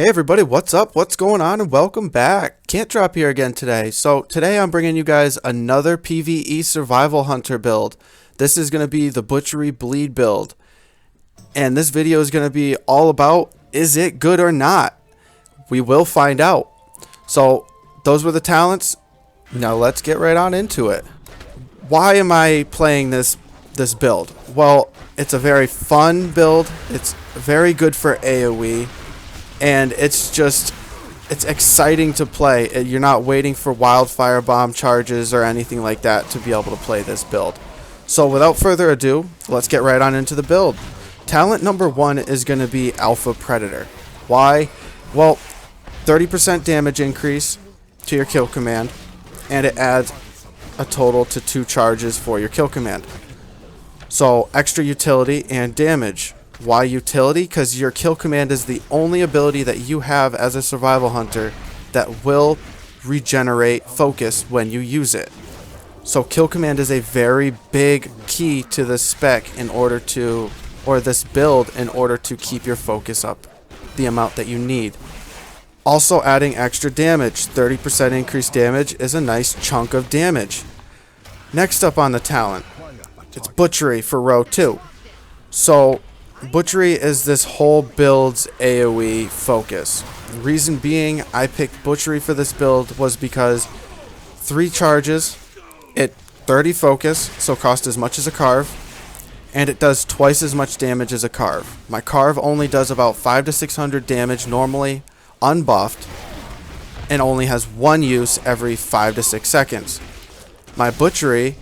Hey everybody, what's up? What's going on? And welcome back. CantDrop here again today. So today I'm bringing you guys another PVE Survival Hunter build. This is going to be the Butchery Bleed Build. And this video is going to be all about, is it good or not? We will find out. So those were the talents. Now let's get right on into it. Why am I playing this build? Well, it's a very fun build. It's very good for AoE. And it's exciting to play. You're not waiting for wildfire bomb charges or anything like that to be able to play this build. So without further ado, let's get right on into the build. Talent number 1 is going to be Alpha Predator. Why? Well, 30% damage increase to your kill command, and it adds a total to 2 charges for your kill command. So extra utility and damage. Why utility? Because your kill command is the only ability that you have as a survival hunter that will regenerate focus when you use it. So kill command is a very big key to this spec in order to, or this build in order to keep your focus up the amount that you need. Also adding extra damage. 30% increased damage is a nice chunk of damage. Next up on the talent, it's Butchery for row 2. So Butchery is this whole build's AoE focus. The reason being I picked Butchery for this build was because 3 charges, it 30 focus, so cost as much as a carve, and it does twice as much damage as a carve. My carve only does about 500 to 600 damage normally, unbuffed, and only has 1 use every 5 to 6 seconds. My Butchery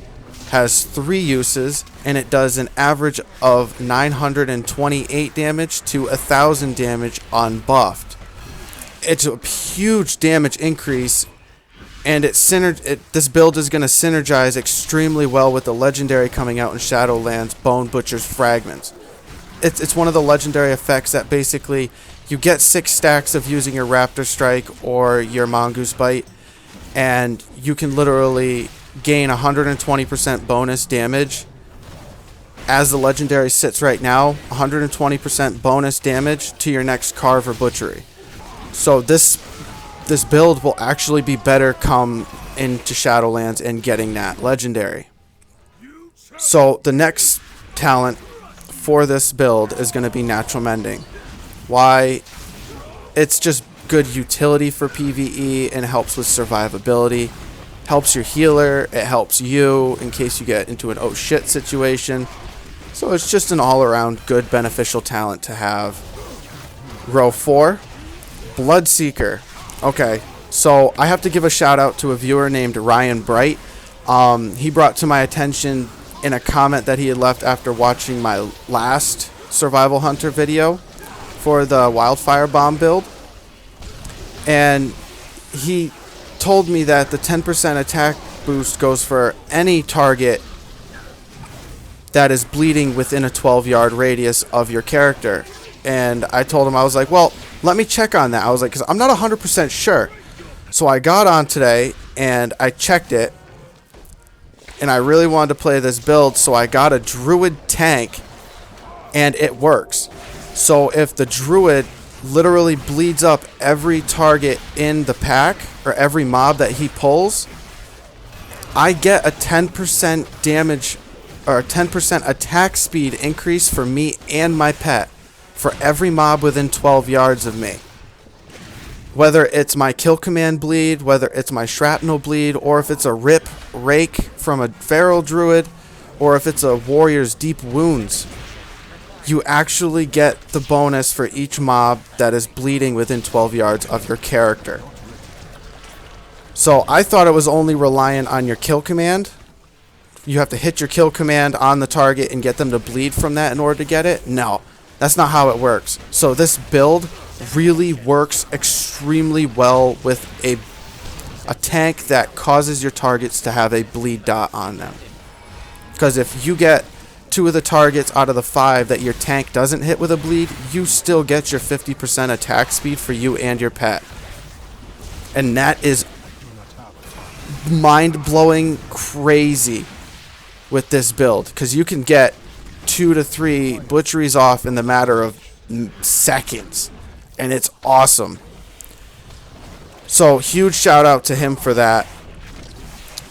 has 3 uses, and it does an average of 928 damage to 1000 damage unbuffed. It's a huge damage increase, and this build is going to synergize extremely well with the legendary coming out in Shadowlands, Bone Butcher's Fragments. It's one of the legendary effects that basically you get 6 stacks of using your Raptor Strike or your Mongoose Bite, and you can literally gain 120% bonus damage. As the legendary sits right now, 120% bonus damage to your next carve or butchery. So this build will actually be better come into Shadowlands and getting that legendary. So the next talent for this build is going to be Natural Mending. Why? It's just good utility for PvE and helps with survivability. Helps your healer, it helps you in case you get into an oh shit situation. So it's just an all-around good beneficial talent to have. Row 4, Bloodseeker. Okay, so I have to give a shout out to a viewer named Ryan Bright. He brought to my attention in a comment that he had left after watching my last Survival Hunter video for the Wildfire Bomb build. And he told me that the 10% attack boost goes for any target that is bleeding within a 12-yard radius of your character. And I told him, I was like, well, let me check on that. I was like, because I'm not 100% sure. So I got on today and I checked it, and I really wanted to play this build, so I got a druid tank, and it works. So if the druid literally bleeds up every target in the pack, or every mob that he pulls, I get a 10% damage or a 10% attack speed increase for me and my pet for every mob within 12 yards of me. Whether it's my kill command bleed, whether it's my shrapnel bleed, or if it's a rake from a feral druid, or if it's a warrior's deep wounds, you actually get the bonus for each mob that is bleeding within 12 yards of your character. So I thought it was only reliant on your kill command. You have to hit your kill command on the target and get them to bleed from that in order to get it. No, that's not how it works. So this build really works extremely well with a tank that causes your targets to have a bleed dot on them. Because if you get 2 of the targets out of the 5 that your tank doesn't hit with a bleed, you still get your 50% attack speed for you and your pet. And that is mind-blowing crazy with this build, because you can get 2 to 3 butcheries off in the matter of seconds. and it's awesome. So huge shout out to him for that.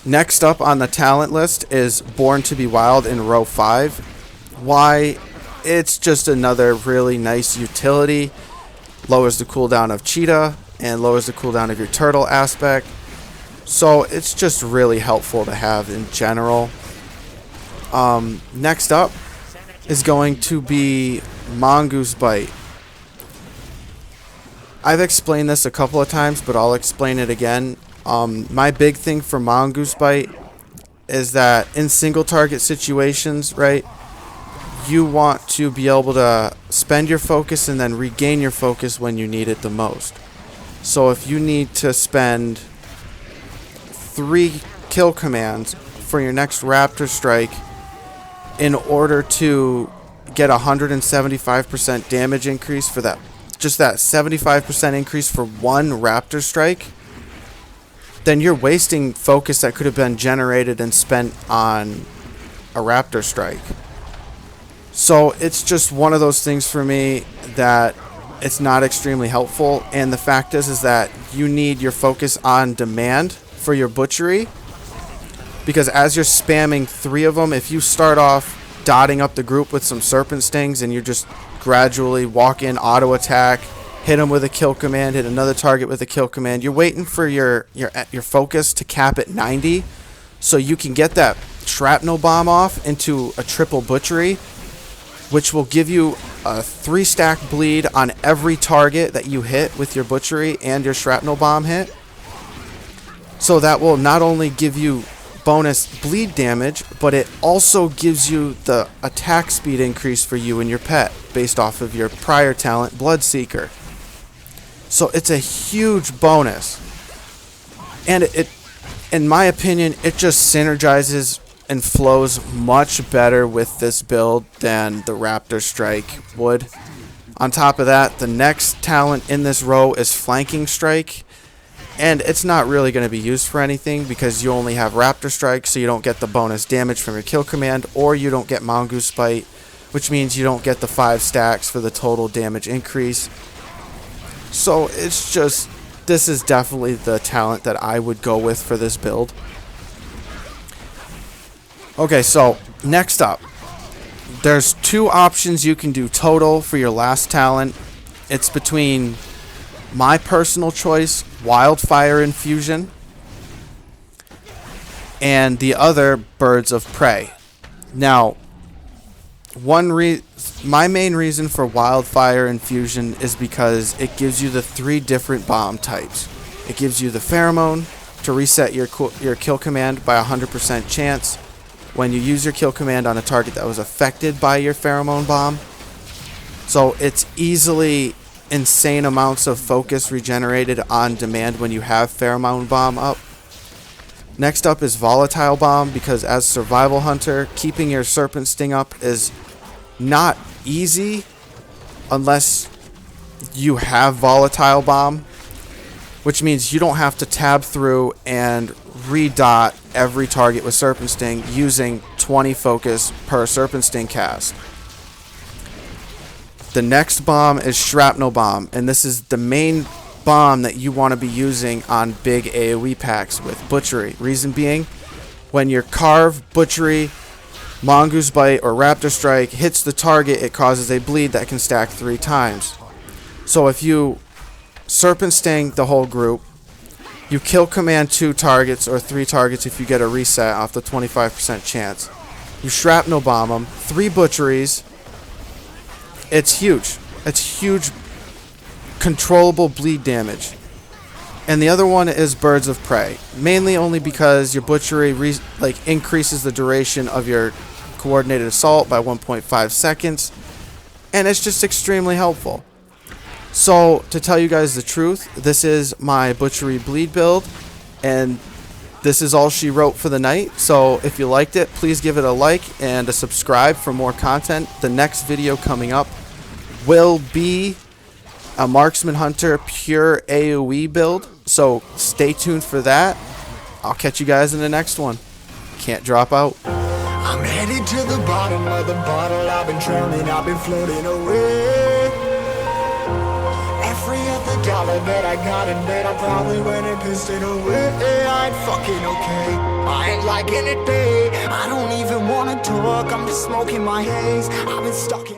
Next up on the talent list is Born to be Wild in row 5. Why? It's just another really nice utility. Lowers the cooldown of Cheetah and lowers the cooldown of your turtle aspect. So it's just really helpful to have in general. Next up is going to be Mongoose Bite. I've explained this a couple of times, but I'll explain it again. My big thing for Mongoose Bite is that in single target situations, right, you want to be able to spend your focus and then regain your focus when you need it the most. So if you need to spend 3 kill commands for your next Raptor Strike in order to get 175% damage increase for that, just that 75% increase for one Raptor Strike, then you're wasting focus that could have been generated and spent on a Raptor Strike. So it's just one of those things for me that it's not extremely helpful. And the fact is that you need your focus on demand for your butchery, because as you're spamming 3 of them, if you start off dotting up the group with some serpent stings and you just gradually walk in, auto attack, hit them with a kill command, hit another target with a kill command, you're waiting for your focus to cap at 90 so you can get that shrapnel bomb off into a triple butchery, which will give you a 3-stack bleed on every target that you hit with your butchery and your shrapnel bomb hit. So that will not only give you bonus bleed damage, but it also gives you the attack speed increase for you and your pet based off of your prior talent, Bloodseeker. So it's a huge bonus. And it, in my opinion, it just synergizes and flows much better with this build than the Raptor Strike would. On top of that, the next talent in this row is Flanking Strike. And it's not really going to be used for anything because you only have Raptor Strike, so you don't get the bonus damage from your kill command, or you don't get Mongoose Bite, which means you don't get the 5 stacks for the total damage increase. So it's just, this is definitely the talent that I would go with for this build. Okay, so next up, there's 2 options you can do total for your last talent. It's between my personal choice, Wildfire Infusion, and the other, Birds of Prey. Now, my main reason for Wildfire Infusion is because it gives you the 3 different bomb types. It gives you the pheromone to reset your kill command by 100% chance when you use your kill command on a target that was affected by your pheromone bomb. So it's easily insane amounts of focus regenerated on demand when you have Pheromone Bomb up. Next up is Volatile Bomb, because as Survival Hunter, keeping your Serpent Sting up is not easy unless you have Volatile Bomb, which means you don't have to tab through and redot every target with Serpent Sting using 20 focus per Serpent Sting cast. The next bomb is Shrapnel Bomb, and this is the main bomb that you want to be using on big AoE packs with Butchery. Reason being, when your Carve, Butchery, Mongoose Bite, or Raptor Strike hits the target, it causes a bleed that can stack 3 times. So if you Serpent Sting the whole group, you kill command 2 targets or 3 targets if you get a reset off the 25% chance. You Shrapnel Bomb them, 3 Butcheries. It's huge. It's huge controllable bleed damage. And the other one is Birds of Prey, mainly only because your Butchery increases the duration of your coordinated assault by 1.5 seconds, and it's just extremely helpful. So to tell you guys the truth, this is my Butchery Bleed build, and this is all she wrote for the night. So if you liked it, please give it a like and a subscribe for more content. The next video coming up will be a Marksman Hunter pure AoE build, so stay tuned for that. I'll catch you guys in the next one. Can't drop out. I'm headed to the bottom of the bottle. I've been drowning, I've been floating away. dollar that I got in bed, I probably went and pissed it away. I ain't fucking okay, I ain't liking it, babe. I don't even wanna talk, I'm just smoking my haze. I've been stuck in my